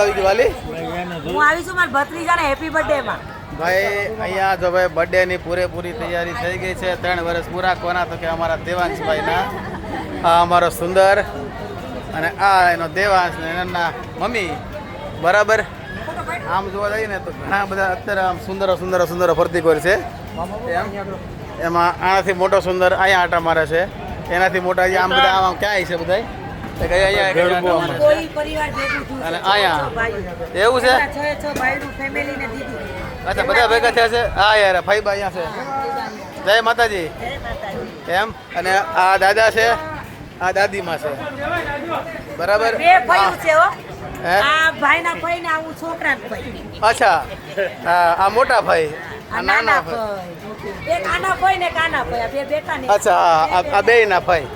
આવી ગયું વાલી? હું આવી છું મારા ભત્રીજાને હેપી બર્થડે માં. ભાઈ અહીંયા જો ભાઈ બર્થડે ની પૂરેપૂરી તૈયારી થઈ ગઈ છે. 3 વર્ષ પૂરા કોના તો કે અમારા દેવાંશભાઈના. આ અમારો સુંદર અને આ એનો દેવાંશ ને એના મમ્મી. બરાબર. આમ જોવા જઈએ ને તો ઘણા બધા અત્યારે આમ સુંદરો પ્રતિકોર છે. એમાં આનાથી મોટો સુંદર અહીંયા આટા મારે છે. એનાથી મોટા આમ બધા આમ ક્યાં છે બધા? કોઈ પરિવાર ભેગું થયું અને છે. અહીંયા એવું છે? 6 ભાઈનું ફેમિલી ને દીદી. અચ્છા બધા ભેગા થયા છે. હા યાર ફાઈબા અહીંયા છે. જય માતાજી. જય માતાજી. એમ અને આ દાદા છે, આ દાદીમાં છે. બરાબર. બે ભાઈઓ છે હો. હે? આ ભાઈના ભાઈ ને આવું છોકરાના ભાઈ. અચ્છા આ મોટા ભાઈ, આ નાના ભાઈ. એક આના ભાઈ ને એક આના ભાઈ. આ બે બેટા ને. અચ્છા આ બે ના ભાઈ.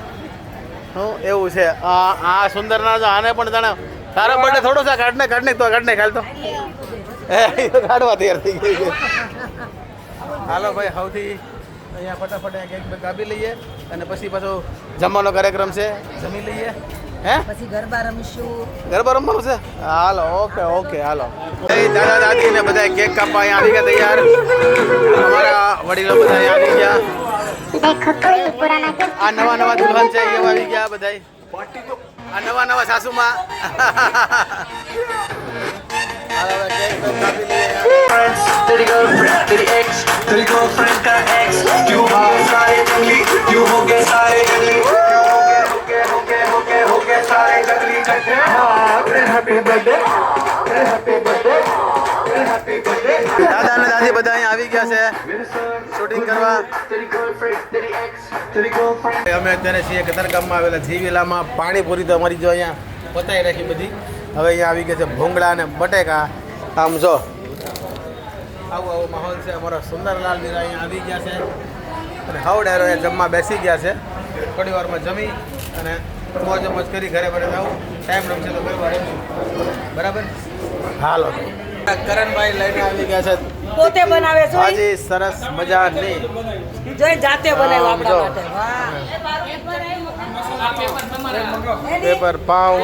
હું એવું છે. આ સુંદર ના જો આને પણ જાણે તારો બર્થડે થોડો છે. કાઢને કાઢ તો હે કાઢવા તૈયાર થઈ ગઈ છે. હાલો ભાઈ સૌથી અહીંયા ફટાફટ કેક બેક કાપી લઈએ અને પછી પાછો જમવાનો કાર્યક્રમ છે. જમી લઈએ. હે પછી ગરબા રમીશું. ગરબા રમવાનું છે? હાલો ઓકે હાલો. દાદા દાદી ને બધા કેક કાપવા અહીંયા આવી ગયા તૈયાર. અમારા વડીલો બધા અહીંયા આવી ગયા. આ નવા દુલ્હન છે એ આવી ગયા બધા. આ નવા સાસુમાં. तेरी गर्लफ्रेंड तेरी एक्स तेरी गर्लफ्रेंड का एक्स क्यों हो गए सारे जंगली क्यों हो गए सारे जंगली हो गए सारे जंगली इकट्ठे happy birthday happy birthday happy birthday દાદા અને દાદી બધા અહીંયા આવી ગયા છે શૂટિંગ કરવા. तेरी गर्लफ्रेंड तेरी एक्स तेरी गर्लफ्रेंड અમે અત્યારે છીએ કતારગામમાં આવેલા જીવીલામાં. પાણીપુરી તો અમારી જો અહીંયા પતાવી રાખી બધી. હવે અહીંયા આવી ગયા છે ભૂંગળા અને બટેકા. આમ જો આવો માહોલ છે. અમારો સુંદરલાલ વીરા અહીંયા આવી ગયા છે અને હવડારો એ જમવા બેસી ગયા છે. થોડી વારમાં જમી અને મોજ કરી ઘરે આવું. ટાઈમ રમશે તો ગરબા રમશું. બરાબર. હાલો કરણભાઈ લઈને આવી ગયા છે. પોતે બનાવે છે. હાજી સરસ મજાની જોઈ જાતે બનાવ્યું આપણા જો. માટે. વાહ. પેપર પાવ